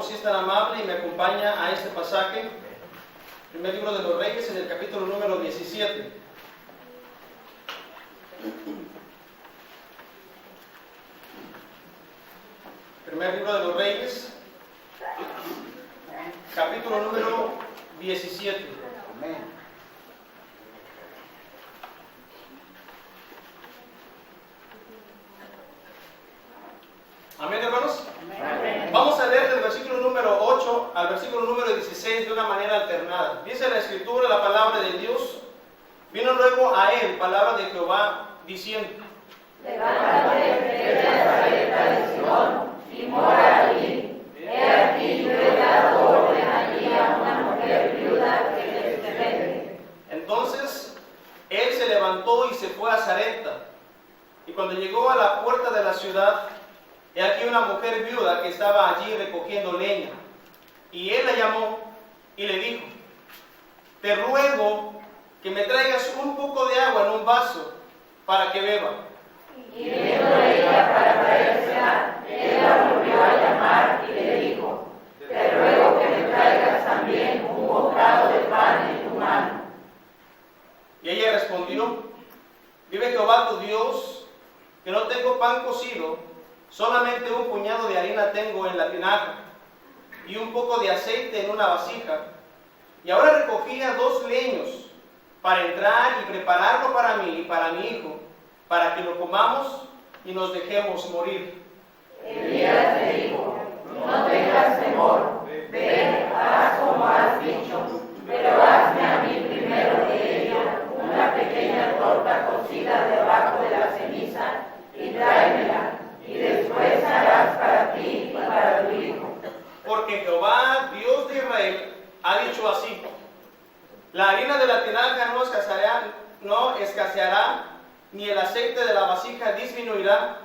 si es tan amable y me acompaña a este pasaje, primer libro de los Reyes, en el capítulo número 17. Primer libro de los Reyes, capítulo número 17. Amén. Amén, hermanos. Amén. Vamos a leer del versículo número 8 al versículo número 16 de una manera alternada. Dice la Escritura, la palabra de Dios: vino luego a él palabra de Jehová, diciendo: levántate, vete a Sarepta de Sidón, y mora allí. He aquí, yo he dado orden allí a una mujer viuda que te sustente. Entonces él se levantó y se fue a Sarepta. Y cuando llegó a la puerta de la ciudad, he aquí una mujer viuda que estaba allí recogiendo leña. Y él la llamó y le dijo: te ruego que me traigas un poco de agua en un vaso para que beba. Y viendo ella para traérsela, él la volvió a llamar y le dijo: te ruego que me traigas también un bocado de pan en tu mano. Y ella respondió: vive Jehová tu Dios, que no tengo pan cocido, solamente un puñado de harina tengo en la tinaja, y un poco de aceite en una vasija. Y ahora recogía 2 leños para entrar y prepararlo para mí y para mi hijo, para que lo comamos y nos dejemos morir. Elías le dijo: no tengas temor, ve, haz como has dicho, pero hazme a mí primero de ello una pequeña torta cocida debajo de la ceniza, y tráemela, y después harás para ti y para tu hijo. Porque Jehová, Dios de Israel, ha dicho así: la harina de la tinaja no escaseará, ni el aceite de la vasija disminuirá,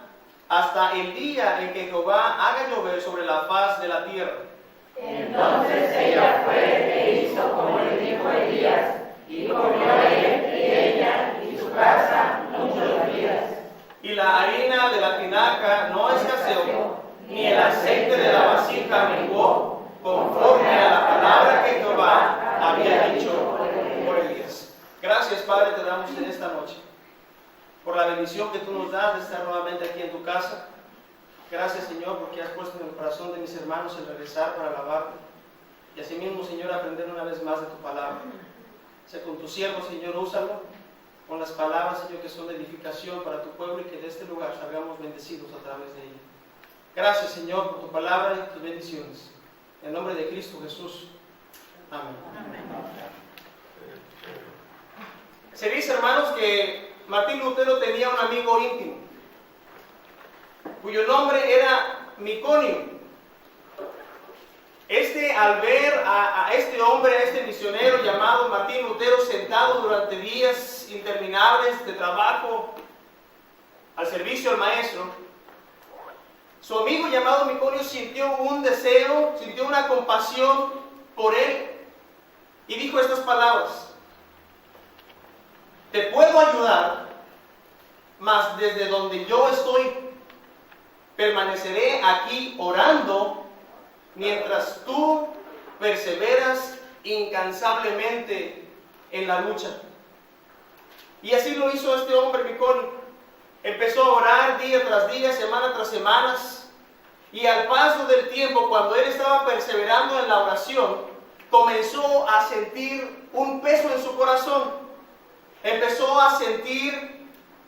hasta el día en que Jehová haga llover sobre la faz de la tierra. Entonces ella fue e hizo como le dijo Elías, y comió él y ella y su casa muchos días. Y la harina de la tinaja no escaseó, ni el aceite de la vasija menguó, conforme a la palabra que Jehová había dicho por Elías. Gracias, Padre, te damos en esta noche por la bendición que tú nos das de estar nuevamente aquí en tu casa. Gracias, Señor, porque has puesto en el corazón de mis hermanos el regresar para alabarte. Y asimismo, Señor, aprender una vez más de tu palabra. Sé con tu siervo, Señor, úsalo con las palabras, Señor, que son de edificación para tu pueblo, y que de este lugar salgamos bendecidos a través de ella. Gracias, Señor, por tu palabra y tus bendiciones. En el nombre de Cristo Jesús. Amén. Amén. Se dice, hermanos, que Martín Lutero tenía un amigo íntimo, cuyo nombre era Miconio. Al ver a este hombre, a este misionero llamado Martín Lutero, sentado durante días interminables de trabajo al servicio al maestro, su amigo llamado Miconio sintió un deseo, sintió una compasión por él, y dijo estas palabras: te puedo ayudar, mas desde donde yo estoy permaneceré aquí orando mientras tú perseveras incansablemente en la lucha. Y así lo hizo este hombre, Miconio. Empezó a orar día tras día, semana tras semana, y al paso del tiempo, cuando él estaba perseverando en la oración, comenzó a sentir un peso en su corazón. Empezó a sentir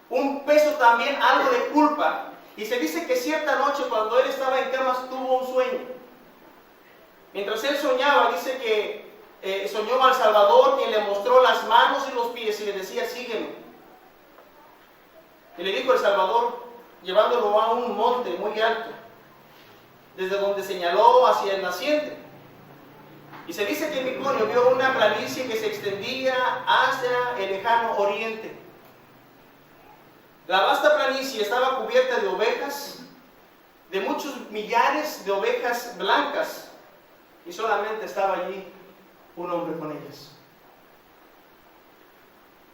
un peso también, algo de culpa. Y se dice que cierta noche, cuando él estaba en cama, tuvo un sueño. Mientras él soñaba, dice que soñó al Salvador, quien le mostró las manos y los pies y le decía: sígueme. Y le dijo el Salvador, llevándolo a un monte muy alto, desde donde señaló hacia el naciente. Y se dice que Miconio vio una planicie que se extendía hacia el lejano oriente. La vasta planicie estaba cubierta de ovejas, de muchos millares de ovejas blancas, y solamente estaba allí un hombre con ellas.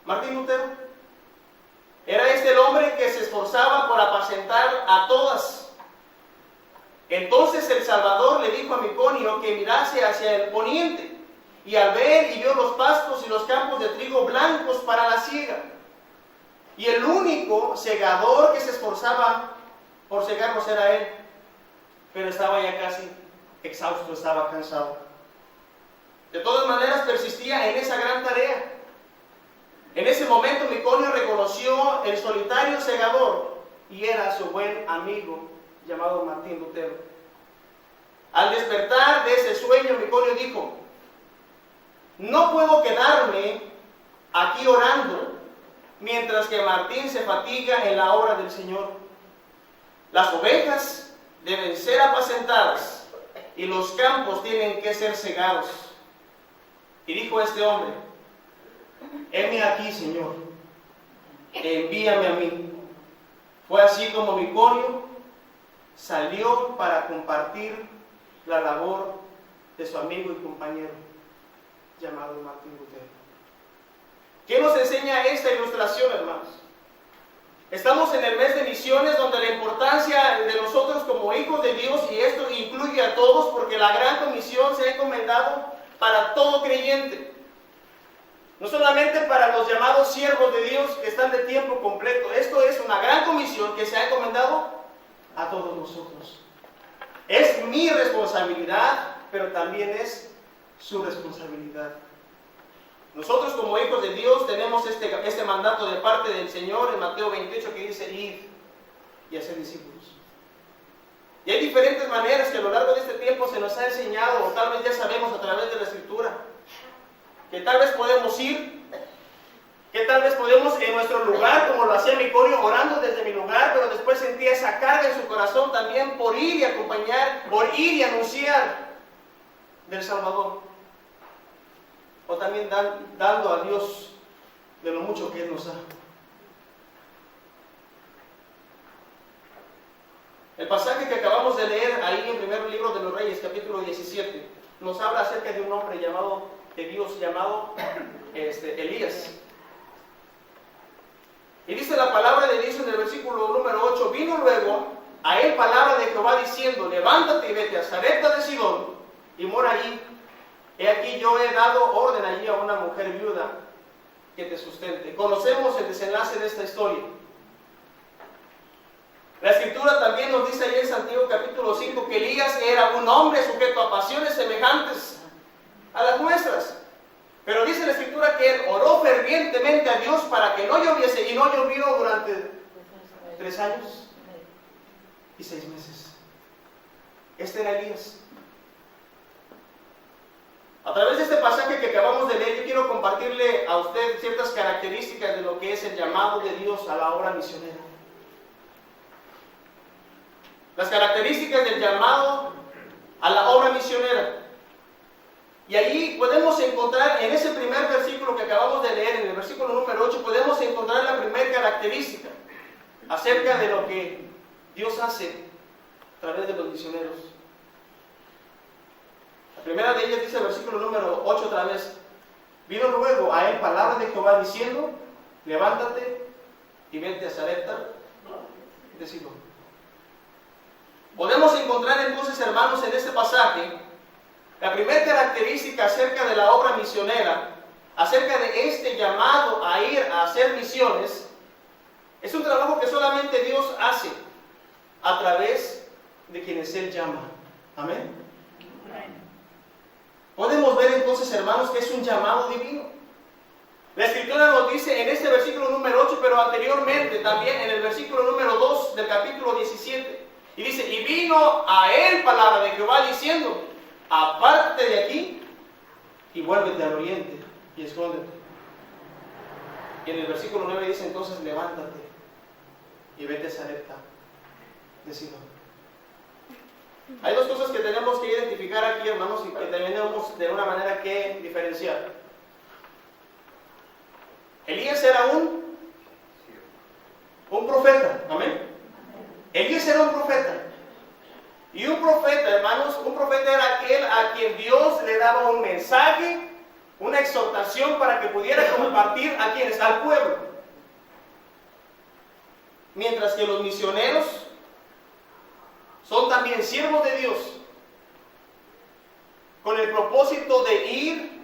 Martín Lutero era el hombre que se esforzaba por apacentar a todas. Entonces el Salvador le dijo a Miconio sino que mirase hacia el poniente. Y al ver y vio los pastos y los campos de trigo blancos para la siega. Y el único segador que se esforzaba por segarlos era él. Pero estaba ya casi exhausto, estaba cansado. De todas maneras persistía en esa gran tarea. En ese momento Miconio reconoció el solitario segador y era su buen amigo llamado Martín Lutero. Al despertar de ese sueño, Miconio dijo: no puedo quedarme aquí orando mientras que Martín se fatiga en la obra del Señor. Las ovejas deben ser apacentadas y los campos tienen que ser segados. Y dijo este hombre: heme aquí, Señor, envíame a mí. Fue así como Miconio salió para compartir la labor de su amigo y compañero llamado Martín Lutero. ¿Qué nos enseña esta ilustración, hermanos? Estamos en el mes de misiones, donde la importancia de nosotros como hijos de Dios, y esto incluye a todos, porque la gran comisión se ha encomendado para todo creyente. No solamente para los llamados siervos de Dios que están de tiempo completo. Esto es una gran comisión que se ha encomendado a todos nosotros. Es mi responsabilidad, pero también es su responsabilidad. Nosotros como hijos de Dios tenemos este mandato de parte del Señor en Mateo 28 que dice: id y hacer discípulos. Y hay diferentes maneras que a lo largo de este tiempo se nos ha enseñado, o tal vez ya sabemos a través de la Escritura, que tal vez podemos ir, que tal vez podemos en nuestro lugar, como lo hacía Miconio, orando desde mi lugar, pero después sentía esa carga en su corazón también por ir y acompañar, por ir y anunciar del Salvador. O también dando a Dios de lo mucho que Él nos da. El pasaje que acabamos de leer ahí en el primer libro de los Reyes, capítulo 17, nos habla acerca de un hombre de Dios llamado Elías. Y dice la palabra de Dios en el versículo número 8: vino luego a él palabra de Jehová diciendo: levántate y vete a Sarepta de Sidón y mora allí. He aquí yo he dado orden allí a una mujer viuda que te sustente. Conocemos el desenlace de esta historia. La Escritura también nos dice ahí en Santiago capítulo 5 que Elías era un hombre sujeto a pasiones semejantes a las nuestras. Pero dice la Escritura que él oró fervientemente a Dios para que no lloviese, y no llovió durante 3 años y 6 meses. Este era Elías. A través de este pasaje que acabamos de leer, yo quiero compartirle a usted ciertas características de lo que es el llamado de Dios a la obra misionera. Las características del llamado a la obra misionera. Y allí podemos encontrar, en ese primer versículo que acabamos de leer, en el versículo número 8, podemos encontrar la primera característica acerca de lo que Dios hace a través de los misioneros. La primera de ellas dice el versículo número 8 otra vez: vino luego a él palabra de Jehová diciendo: levántate y vete a Sarepta de Sidón. Podemos encontrar entonces, hermanos, en este pasaje la primera característica acerca de la obra misionera, acerca de este llamado a ir a hacer misiones. Es un trabajo que solamente Dios hace a través de quienes Él llama. Amén. Podemos ver entonces, hermanos, que es un llamado divino. La Escritura nos dice en este versículo número 8, pero anteriormente también en el versículo número 2 del capítulo 17. Y dice: y vino a él palabra de Jehová diciendo: apártate de aquí y vuélvete al oriente y escóndete. Y en el versículo 9 dice entonces: levántate y vete a Sarepta de Sidón. Hay dos cosas que tenemos que identificar aquí, hermanos, y que tenemos de una manera que diferenciar. Elías era un profeta, amén. Elías era un profeta. Y un profeta, hermanos, un profeta era aquel a quien Dios le daba un mensaje, una exhortación para que pudiera compartir a quienes, al pueblo. Mientras que los misioneros son también siervos de Dios. propósito de ir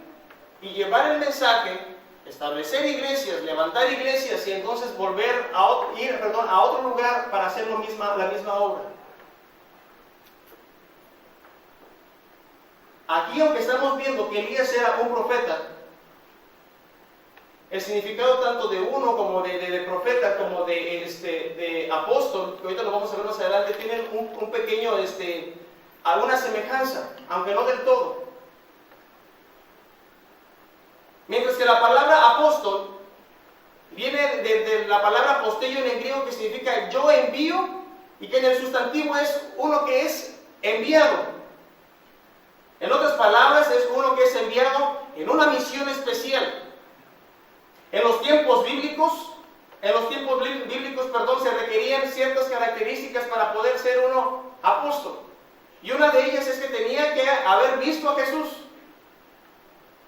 y llevar el mensaje, establecer iglesias, levantar iglesias y entonces volver a ir a otro lugar para hacer la misma obra. Aquí, aunque estamos viendo que Elías era un profeta, el significado tanto de uno como de profeta, como de apóstol, que ahorita lo vamos a ver más adelante, tienen un pequeño, alguna semejanza, aunque no del todo. Mientras que la palabra apóstol viene de la palabra apostello en griego, que significa yo envío, y que en el sustantivo es uno que es enviado. En otras palabras, es uno que es enviado en una misión especial. En los tiempos bíblicos, se requerían ciertas características para poder ser uno apóstol. Y una de ellas es que tenía que haber visto a Jesús.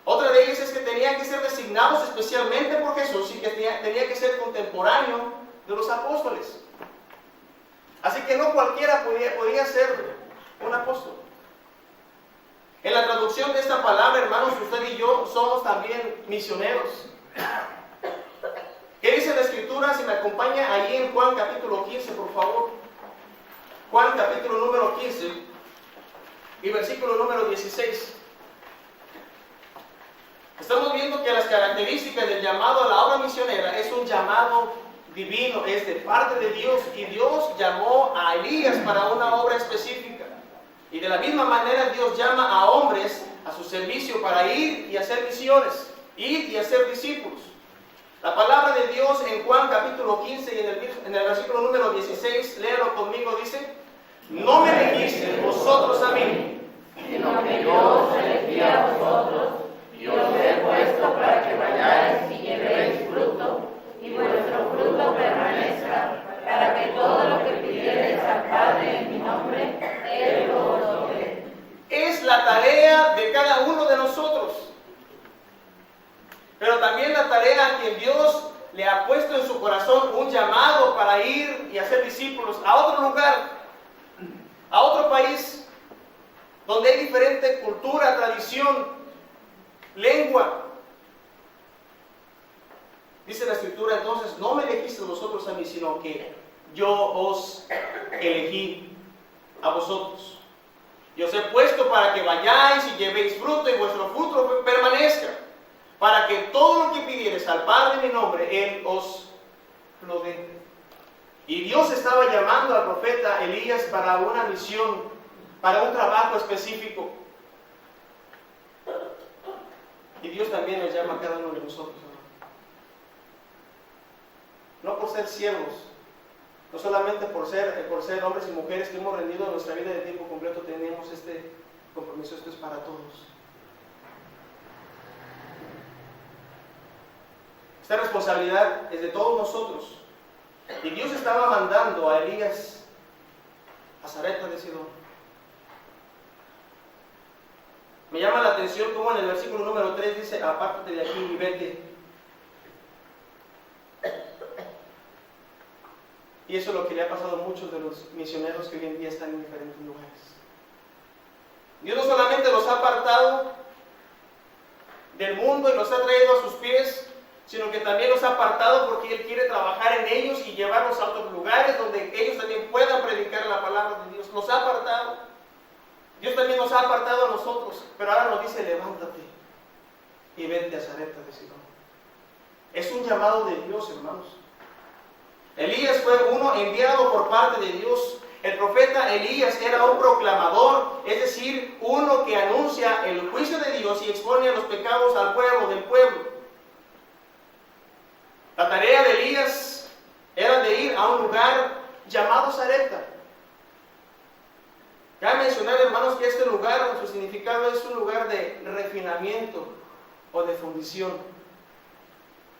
Otra de ellas es que tenían que ser designados especialmente por Jesús y que tenía que ser contemporáneo de los apóstoles. Así que no cualquiera podía ser un apóstol. En la traducción de esta palabra, hermanos, usted y yo somos también misioneros. ¿Qué dice la Escritura? Si me acompaña ahí en Juan capítulo 15, por favor. Juan capítulo número 15 y versículo número 16. Estamos viendo que las características del llamado a la obra misionera es un llamado divino, es de parte de Dios, y Dios llamó a Elías para una obra específica. Y de la misma manera Dios llama a hombres a su servicio para ir y hacer misiones, ir y hacer discípulos. La palabra de Dios en Juan capítulo 15 y en el versículo número 16, léalo conmigo, dice: no me elegisteis vosotros a mí, sino que yo os elegí a vosotros, y os he puesto para que vayáis y llevéis fruto, y vuestro fruto permanezca, para que todo lo que pidiereis al Padre en mi nombre, Él os dé. Es la tarea de cada uno de nosotros, pero también la tarea a quien Dios le ha puesto en su corazón un llamado para ir y hacer discípulos a otro lugar, a otro país, donde hay diferente cultura, tradición, lengua. Dice la Escritura entonces: no me elegisteis vosotros a mí, sino que yo os elegí a vosotros. Y os he puesto para que vayáis y llevéis fruto, y vuestro fruto permanezca, para que todo lo que pidiereis al Padre en mi nombre, Él os lo dé. Y Dios estaba llamando al profeta Elías para una misión, para un trabajo específico. Y Dios también nos llama a cada uno de nosotros, no por ser siervos, no solamente por ser hombres y mujeres que hemos rendido nuestra vida de tiempo completo, tenemos este compromiso. Esto es para todos. Esta responsabilidad es de todos nosotros. Y Dios estaba mandando a Elías a Sarepta de Sidón. Me llama la atención cómo en el versículo número 3 dice: apártate de aquí y vete. Y eso es lo que le ha pasado a muchos de los misioneros que hoy en día están en diferentes lugares. Dios no solamente los ha apartado del mundo y los ha traído a sus pies, sino que también los ha apartado porque Él quiere trabajar en ellos y llevarlos a otros lugares donde ellos también puedan predicar la palabra de Dios. Los ha apartado. Dios también nos ha apartado a nosotros, pero ahora nos dice: levántate y vente a Sarepta de Sidón. Es un llamado de Dios, hermanos. Elías fue uno enviado por parte de Dios. El profeta Elías era un proclamador, es decir, uno que anuncia el juicio de Dios y expone los pecados al pueblo, del pueblo. La tarea de Elías era de ir a un lugar llamado Sarepta. Cabe mencionar, hermanos, que este lugar, su significado es un lugar de refinamiento o de fundición.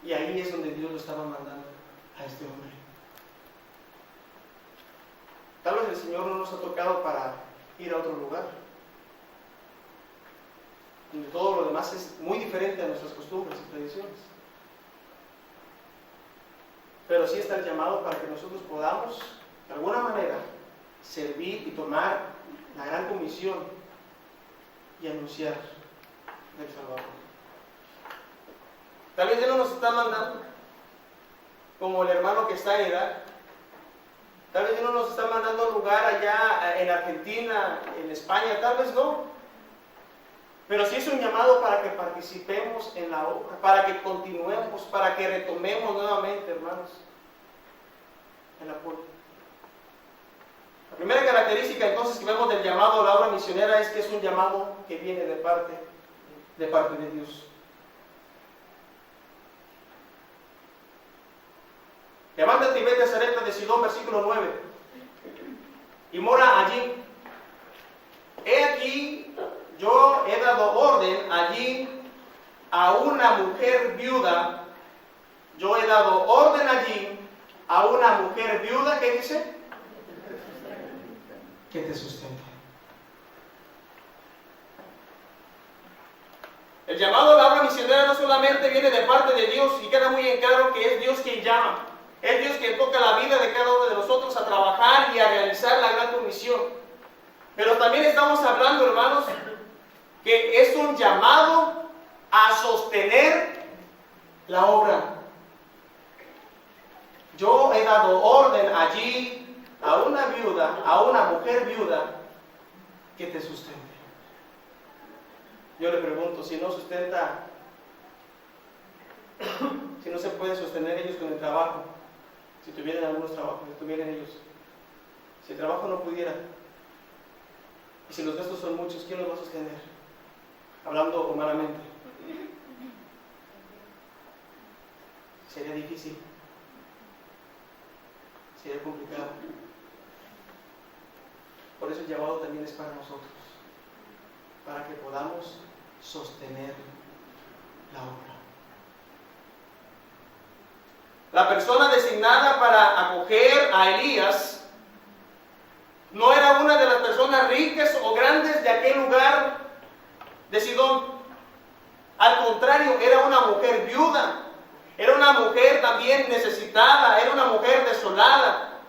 Y ahí es donde Dios lo estaba mandando a este hombre. Tal vez el Señor no nos ha tocado para ir a otro lugar, donde todo lo demás es muy diferente a nuestras costumbres y tradiciones. Pero sí está el llamado para que nosotros podamos, de alguna manera, servir y tomar la gran comisión y anunciar del Salvador. Tal vez Dios no nos está mandando como el hermano que está en Irak. Tal vez Dios no nos está mandando a un lugar allá en Argentina, en España, tal vez no. Pero sí es un llamado para que participemos en la obra, para que continuemos, para que retomemos nuevamente, hermanos, el apoyo. La primera característica entonces que vemos del llamado a la obra misionera es que es un llamado que viene de parte de Dios. Levántate y vete a Sarepta de Sidón, versículo 9, y mora allí. He aquí, yo he dado orden allí a una mujer viuda. Yo he dado orden allí a una mujer viuda, ¿qué dice? Que te sustente. El llamado a la obra misionera no solamente viene de parte de Dios, y queda muy en claro que es Dios quien llama. Es Dios quien toca la vida de cada uno de nosotros a trabajar y a realizar la gran comisión. Pero también estamos hablando, hermanos, que es un llamado a sostener la obra. Yo he dado orden allí a una viuda, a una mujer viuda, que te sustente. Yo le pregunto, si no sustenta, si no se puede sostener ellos con el trabajo, si tuvieran algunos trabajos, si tuvieran ellos, si el trabajo no pudiera, y si los gastos son muchos, ¿quién los va a sostener? Hablando humanamente, sería difícil, sería complicado. Por eso el llamado también es para nosotros, para que podamos sostener la obra. La persona designada para acoger a Elías no era una de las personas ricas o grandes de aquel lugar de Sidón. Al contrario, era una mujer viuda, era una mujer también necesitada, era una mujer desolada,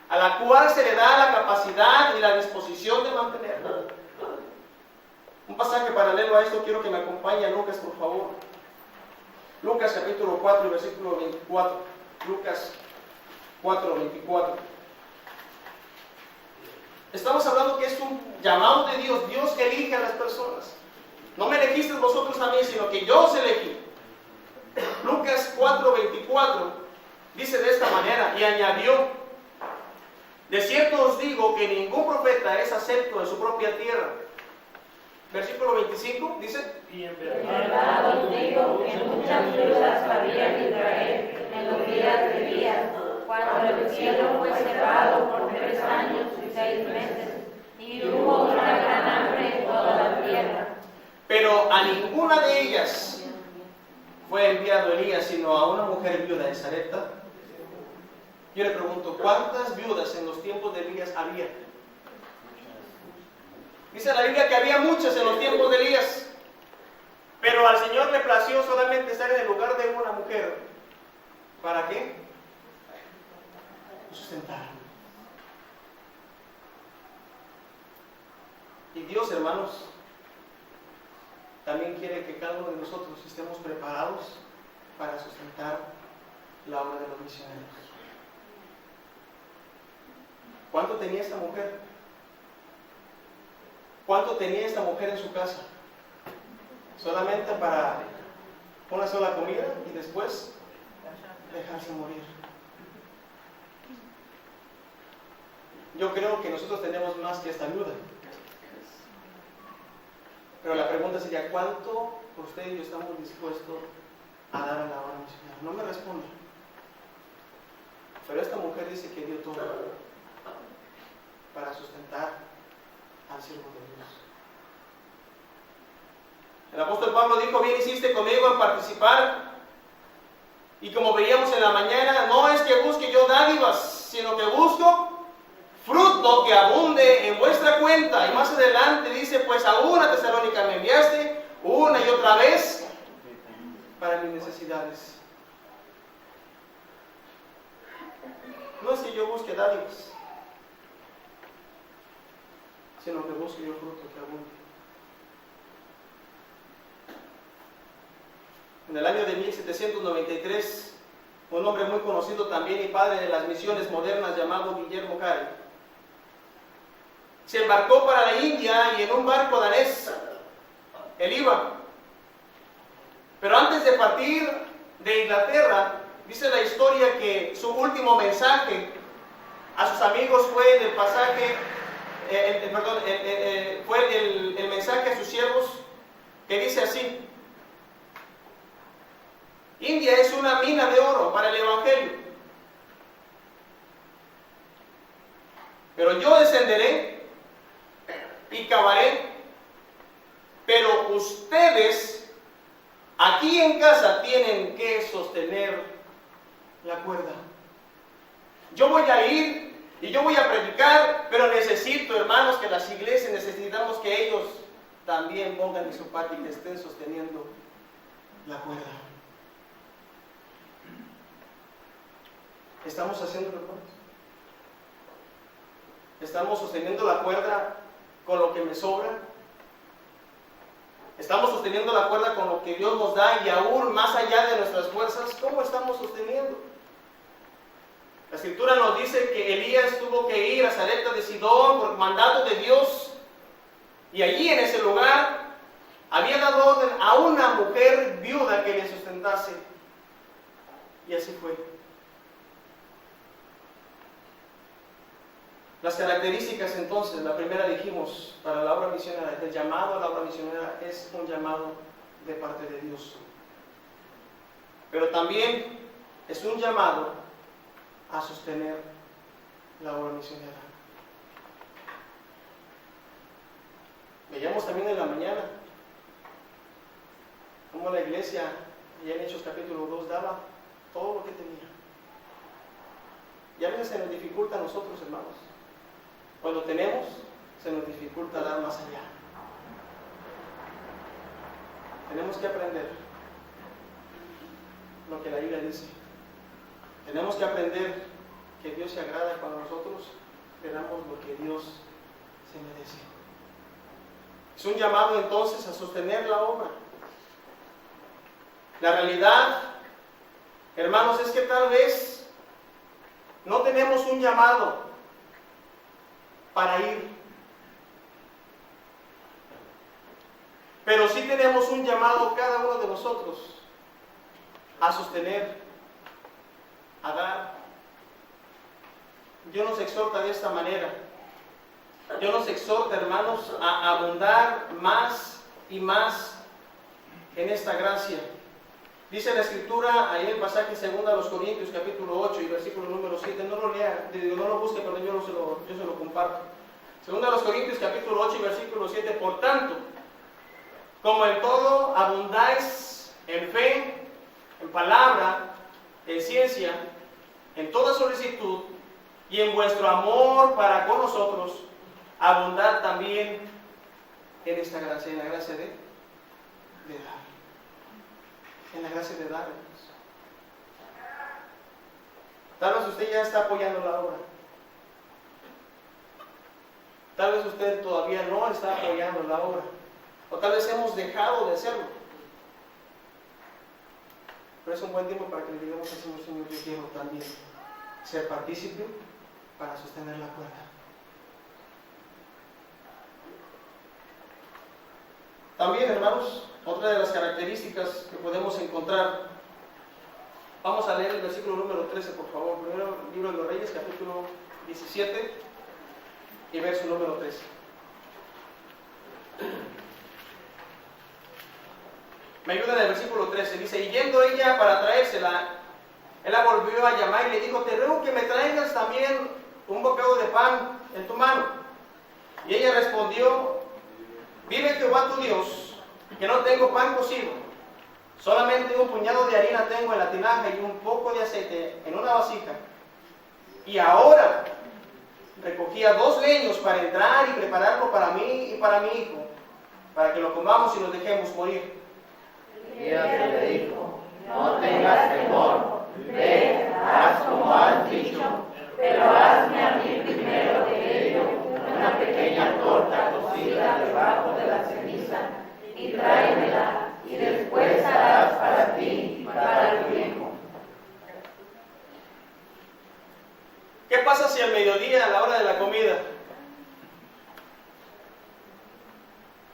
a la cual se le da la capacidad y la disposición de mantenerla. Un pasaje paralelo a esto, quiero que me acompañe a Lucas, por favor. Lucas capítulo 4, versículo 24. Lucas 4, 24. Estamos hablando que es un llamado de Dios. Dios elige a las personas. No me elegiste vosotros a mí, sino que yo os elegí. Lucas 4, 24 dice de esta manera, y añadió: de cierto os digo que ningún profeta es acepto en su propia tierra. Versículo 25 dice: y en verdad os digo que muchas viudas había en Israel en los días de Elías, cuando el cielo fue cerrado por 3 años y 6 meses, y hubo una gran hambre en toda la tierra. Pero a ninguna de ellas fue enviado Elías, sino a una mujer viuda de Sarepta. Yo le pregunto, ¿cuántas viudas en los tiempos de Elías había? Dice la Biblia que había muchas en los tiempos de Elías, pero al Señor le plació solamente estar en el lugar de una mujer. ¿Para qué? Sustentar. Y Dios, hermanos, también quiere que cada uno de nosotros estemos preparados para sustentar la obra de los misioneros. ¿Cuánto tenía esta mujer? ¿Cuánto tenía esta mujer en su casa? Solamente para una sola comida y después dejarse morir. Yo creo que nosotros tenemos más que esta viuda. Pero la pregunta sería, ¿cuánto usted y yo estamos dispuestos a dar a la obra misionera? No me responde. Pero esta mujer dice que dio todo para sustentar al siervo de Dios. El apóstol Pablo dijo: bien hiciste conmigo en participar. Y como veíamos en la mañana, no es que busque yo dádivas, sino que busco fruto que abunde en vuestra cuenta. Y más adelante dice: pues a una Tesalónica me enviaste una y otra vez para mis necesidades. No es que yo busque dádivas, sino que busque yo fruto que abunde. en el año de 1793, un hombre muy conocido también y padre de las misiones modernas llamado Guillermo Carey, se embarcó para la India y en un barco danés, él iba. Pero antes de partir de Inglaterra, dice la historia que su último mensaje a sus amigos fue del pasaje, fue el mensaje a sus siervos que dice así: India es una mina de oro para el Evangelio, pero yo descenderé y cavaré, pero ustedes aquí en casa tienen que sostener la cuerda. Yo voy a ir y yo voy a predicar, pero necesito, hermanos, que las iglesias, necesitamos que ellos también pongan de su parte y que estén sosteniendo la cuerda. ¿Estamos haciendo recuerdos? ¿Estamos sosteniendo la cuerda con lo que me sobra? ¿Estamos sosteniendo la cuerda con lo que Dios nos da y aún más allá de nuestras fuerzas? ¿Cómo estamos sosteniendo? La Escritura nos dice que Elías tuvo que ir a Sarepta de Sidón por mandato de Dios, y allí en ese lugar había dado orden a una mujer viuda que le sustentase, y así fue. Las características entonces, la primera dijimos, para la obra misionera, el llamado a la obra misionera es un llamado de parte de Dios. Pero también es un llamado a sostener la obra misionera. Veíamos también en la mañana cómo la iglesia, ya en Hechos capítulo 2, daba todo lo que tenía. Y a veces se nos dificulta a nosotros, hermanos. Cuando tenemos, se nos dificulta dar más allá. Tenemos que aprender lo que la Biblia dice. Tenemos que aprender que Dios se agrada cuando nosotros le damos lo que Dios se merece. Es un llamado entonces a sostener la obra. La realidad, hermanos, es que tal vez no tenemos un llamado para ir, pero sí tenemos un llamado cada uno de nosotros a sostener, a dar. Dios nos exhorta de esta manera. Dios nos exhorta, hermanos, a abundar más y más en esta gracia. Dice la Escritura, ahí en el pasaje 2 Corintios, capítulo 8 y versículo número 7, no lo lea, no lo busque, pero yo se lo comparto. 2 Corintios, capítulo 8 y versículo 7, por tanto, como en todo abundáis en fe, en palabra, en ciencia, en toda solicitud, y en vuestro amor para con nosotros, abundad también en esta gracia, en la gracia de dar. En la gracia de dar. Tal vez usted ya está apoyando la obra. Tal vez usted todavía no está apoyando la obra. O tal vez hemos dejado de hacerlo. Pero es un buen tiempo para que le digamos al Señor: Señor, yo quiero también ser partícipe para sostener la cuerda. También, hermanos, otra de las características que podemos encontrar, vamos a leer el versículo número 13, por favor. Primero, libro de los Reyes, capítulo 17 y verso número 13. Me ayuda en el versículo 13, dice: y yendo ella para traérsela, él la volvió a llamar y le dijo: te ruego que me traigas también un bocado de pan en tu mano. Y ella respondió: vive Jehová tu Dios, que no tengo pan cocido, solamente un puñado de harina tengo en la tinaja y un poco de aceite en una vasija. Y ahora recogía 2 leños para entrar y prepararlo para mí y para mi hijo, para que lo comamos y nos dejemos morir. Y ella le dijo: no tengas temor, ve, haz como has dicho, pero hazme a mí primero de ello una pequeña torta cocida debajo de la ceniza, y tráemela, y después harás para ti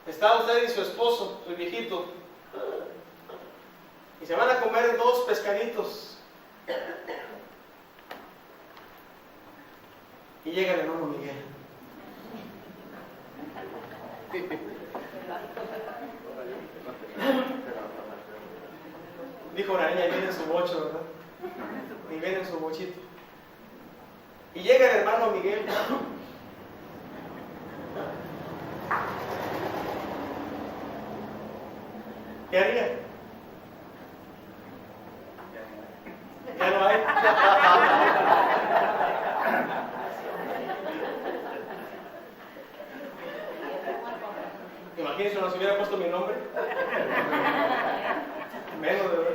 Está usted y su esposo, el viejito, y se van a comer 2 pescaditos. Y llega el hermano Miguel. Dijo una niña, y viene en su bocho, ¿verdad? Y viene en su bochito. Y llega el hermano Miguel. ¿Qué haría? Ya no hay. Imagínense, no se hubiera puesto mi nombre. Menos, de verdad.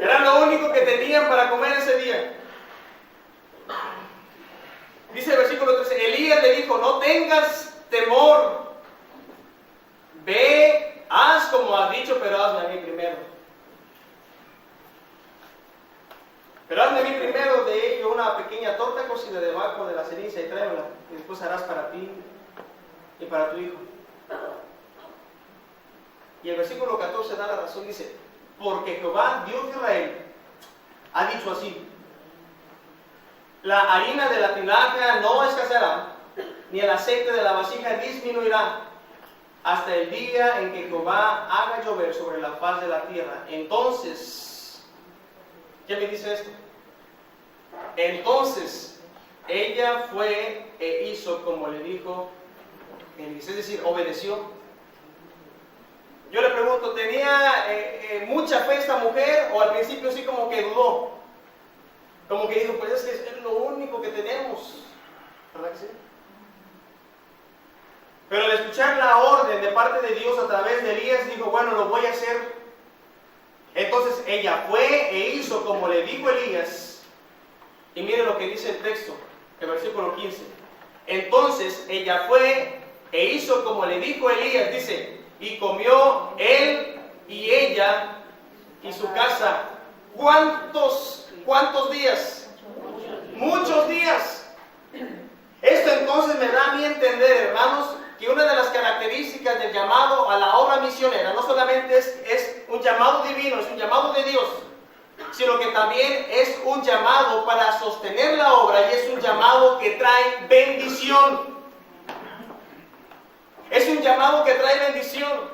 Era lo único que tenían para comer ese día. Dice el versículo 13, Elías le dijo, no tengas temor. Ve, haz como has dicho, pero hazme a mí primero. Pero hazme a mí primero de ello una pequeña torta cocida debajo de la ceniza y tráemela. Y después harás para ti y para tu hijo. Y el versículo 14 da la razón, dice, porque Jehová, Dios de Israel, ha dicho así, la harina de la tinaja no escaseará, ni el aceite de la vasija disminuirá, hasta el día en que Jehová haga llover sobre la faz de la tierra. Entonces, ¿qué me dice esto? Entonces, ella fue e hizo como le dijo Elías, es decir, obedeció. Yo le pregunto, ¿tenía mucha fe esta mujer o al principio sí como que dudó? Como que dijo, pues es que es lo único que tenemos, ¿verdad que sí? Pero al escuchar la orden de parte de Dios a través de Elías, dijo, bueno, lo voy a hacer. Entonces ella fue e hizo como le dijo Elías. Y mire lo que dice el texto, el versículo 15. Entonces ella fue e hizo como le dijo Elías, dice, y comió él y ella y su casa. ¿Cuántos días? Muchos días. Esto entonces me da a mí entender, hermanos, que una de las características del llamado a la obra misionera no solamente es un llamado divino, es un llamado de Dios, sino que también es un llamado para sostener la obra y es un llamado que trae bendición. Es un llamado que trae bendición.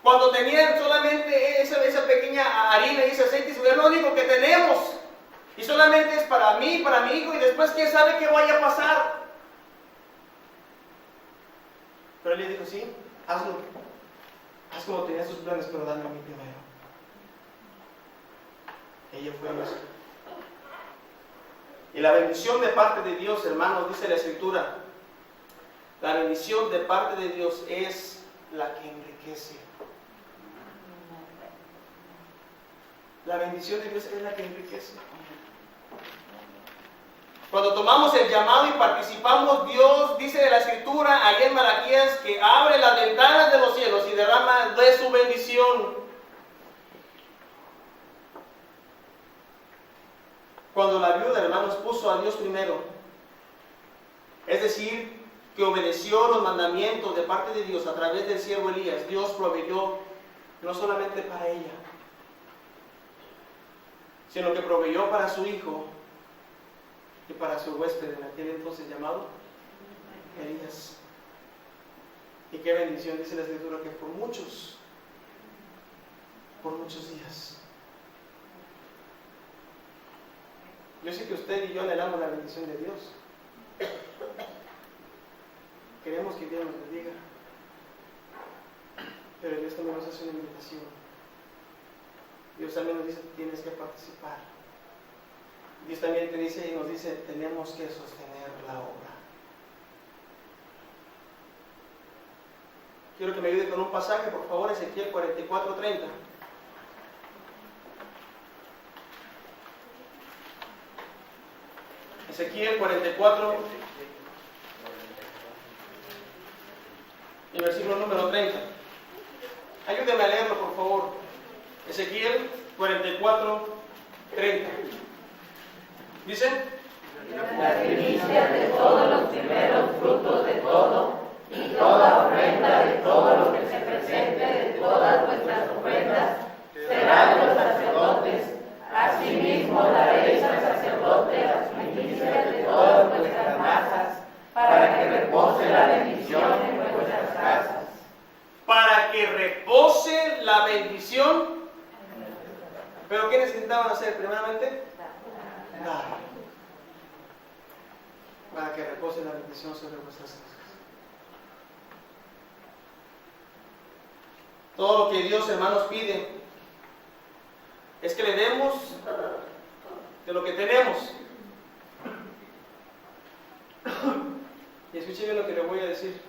Cuando tenían solamente esa pequeña harina y ese aceite, es lo único que tenemos. Y solamente es para mí, para mi hijo, y después quién sabe qué vaya a pasar. Pero él le dijo, sí, hazlo. Haz como tenías tus planes, pero dame a mí primero. Ella fue eso. Y la bendición de parte de Dios, hermanos, dice la Escritura, la bendición de parte de Dios es la que enriquece. La bendición de Dios es la que enriquece. Cuando tomamos el llamado y participamos, Dios dice en la Escritura, allá en Malaquías, que abre las ventanas de los cielos y derrama de su bendición. Cuando la viuda, hermanos, puso a Dios primero, es decir, que obedeció los mandamientos de parte de Dios a través del siervo Elías, Dios proveyó no solamente para ella, sino que proveyó para su hijo y para su huésped en aquel entonces llamado Elías. Y qué bendición, dice la Escritura, que por muchos días. Yo sé que usted y yo anhelamos la bendición de Dios. Queremos que Dios nos bendiga. Pero Dios también nos hace una invitación. Dios también nos dice, tienes que participar. Dios también te dice y nos dice, tenemos que sostener la obra. Quiero que me ayude con un pasaje, por favor, Ezequiel 44:30. Ezequiel 44 y versículo número 30. Ayúdeme a leerlo, por favor. Ezequiel 44:30. Dice: las primicias de todos los necesitaban hacer? Primeramente, dar, para que repose la bendición sobre vuestras casas. Todo lo que Dios, hermanos, pide es que le demos de lo que tenemos. Y escuche bien lo que le voy a decir.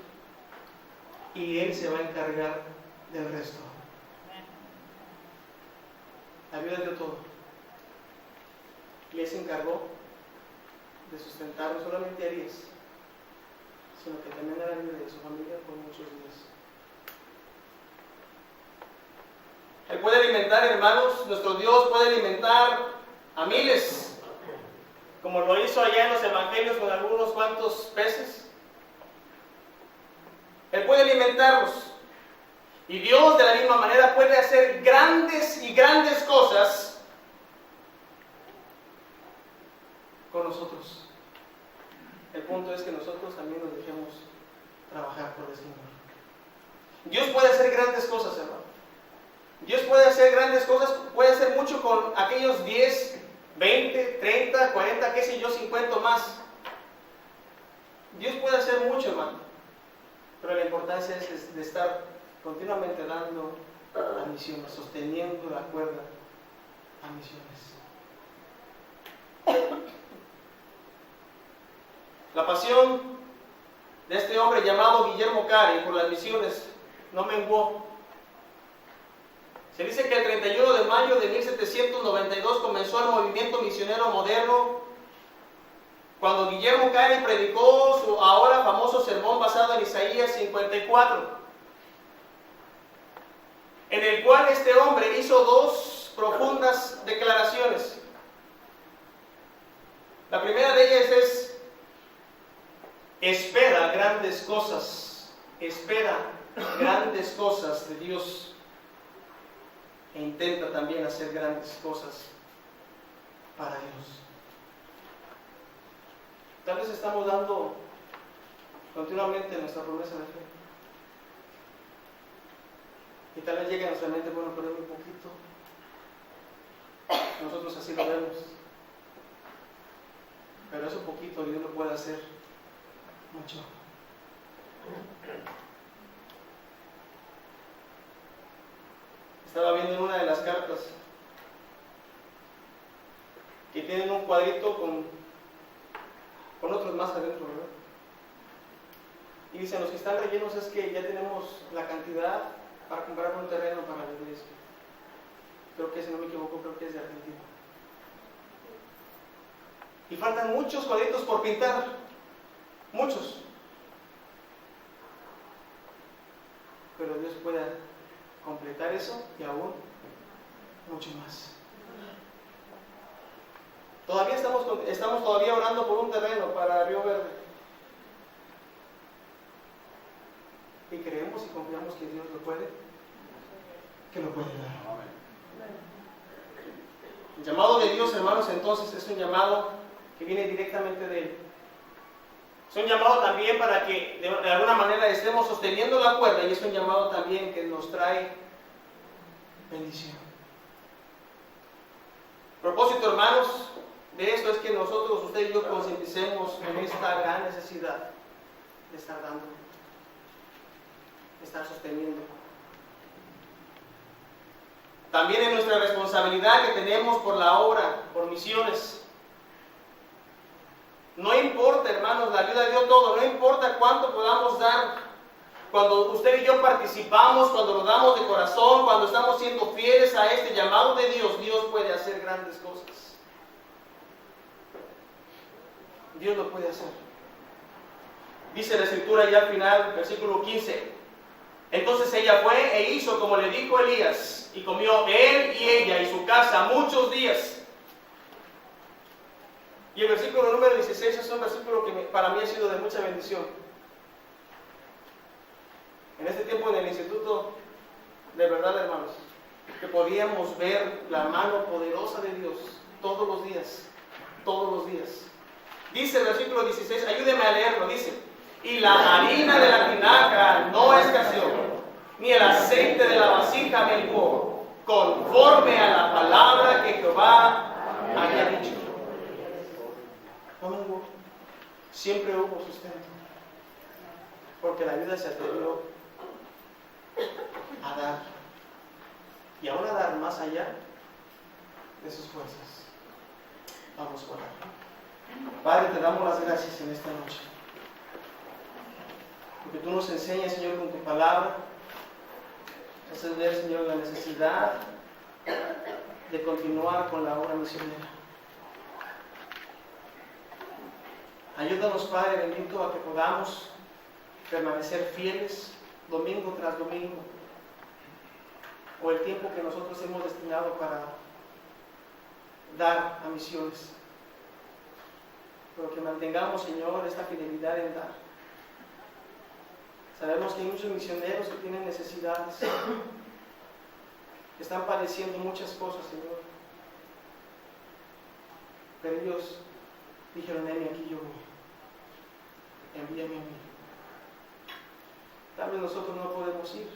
Y Él se va a encargar del resto. La Biblia dio todo. Y Él se encargó de sustentar no solamente a Elías, sino que también a la vida de su familia por muchos días. Él puede alimentar, hermanos, nuestro Dios puede alimentar a miles, como lo hizo allá en los evangelios con algunos cuantos peces. Él puede alimentarlos. Y Dios de la misma manera puede hacer grandes y grandes cosas con nosotros. El punto es que nosotros también nos dejemos trabajar por el Señor. Dios puede hacer grandes cosas, hermano. Dios puede hacer grandes cosas, puede hacer mucho con aquellos 10, 20, 30, 40, qué sé yo, 50 más. Dios puede hacer mucho, hermano. Pero la importancia es de estar continuamente dando a misiones, sosteniendo la cuerda a misiones. La pasión de este hombre llamado Guillermo Carey por las misiones no menguó. Se dice que el 31 de mayo de 1792 comenzó el movimiento misionero moderno, cuando Guillermo Carey predicó su ahora famoso sermón basado en Isaías 54, en el cual este hombre hizo dos profundas declaraciones. La primera de ellas es: espera grandes cosas de Dios. E intenta también hacer grandes cosas para Dios. Tal vez estamos dando continuamente nuestra promesa de fe. Y tal vez llegue a nuestra mente, bueno, pero un poquito. Nosotros así lo vemos. Pero eso poquito Dios lo puede hacer mucho. Estaba viendo en una de las cartas que tienen un cuadrito con otros más adentro, ¿verdad? Y dicen, los que están rellenos es que ya tenemos la cantidad para comprar un terreno para la iglesia. Creo que, si no me equivoco, creo que es de Argentina. Y faltan muchos cuadritos por pintar. Muchos. Pero Dios puede completar eso y aún mucho más. Todavía estamos todavía orando por un terreno para Río Verde. Y creemos y confiamos que Dios lo puede dar. El llamado de Dios, hermanos, entonces es un llamado que viene directamente de Él. Es un llamado también para que de alguna manera estemos sosteniendo la cuerda, y es un llamado también que nos trae bendición. El propósito, hermanos, de esto es que nosotros, usted y yo, concienticemos en esta gran necesidad de estar dando, de estar sosteniendo. También en nuestra responsabilidad que tenemos por la obra, por misiones. No importa, hermanos, la vida dio todo, no importa cuánto podamos dar. Cuando usted y yo participamos, cuando lo damos de corazón, cuando estamos siendo fieles a este llamado de Dios, Dios puede hacer grandes cosas. Dios lo puede hacer. Dice la Escritura ya al final, versículo 15. Entonces ella fue e hizo como le dijo Elías, y comió él y ella y su casa muchos días. Y el versículo número 16 es un versículo que para mí ha sido de mucha bendición. En este tiempo en el instituto, de verdad, hermanos, que podíamos ver la mano poderosa de Dios todos los días. Dice el versículo 16, ayúdeme a leerlo, dice: y la harina de la tinaja no escaseó, ni el aceite de la vasija menguó, conforme a la palabra que Jehová había dicho. No hubo, siempre hubo sustento, porque la vida se atrevió a dar, y aún a dar más allá de sus fuerzas. Vamos a orar. Padre, te damos las gracias en esta noche, porque tú nos enseñas, Señor, con tu palabra, haces ver, Señor, la necesidad de continuar con la obra misionera. Ayúdanos, Padre bendito, a que podamos permanecer fieles domingo tras domingo, o el tiempo que nosotros hemos destinado para dar a misiones, pero que mantengamos, Señor, esta fidelidad en dar. Sabemos que hay muchos misioneros que tienen necesidades, que están padeciendo muchas cosas, Señor, pero ellos dijeron: heme aquí, yo voy, envíame a mí. Tal vez nosotros no podemos ir,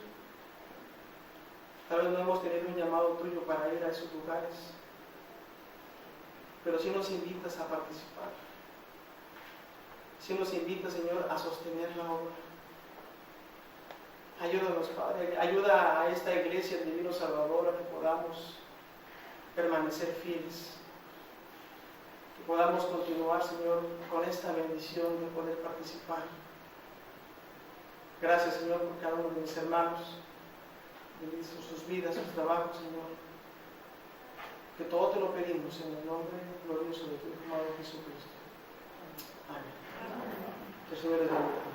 tal vez no hemos tenido un llamado tuyo para ir a esos lugares, pero sí nos invitas a participar, sí nos invitas, Señor, a sostener la obra. Ayúdanos, Padre, ayuda a esta iglesia del Divino Salvador a que podamos permanecer fieles, que podamos continuar, Señor, con esta bendición de poder participar. Gracias, Señor, por cada uno de mis hermanos, bendice sus vidas, sus trabajos, Señor. Que todo te lo pedimos en el nombre glorioso de tu amado Jesucristo. Amén. Que el Señor les bendiga.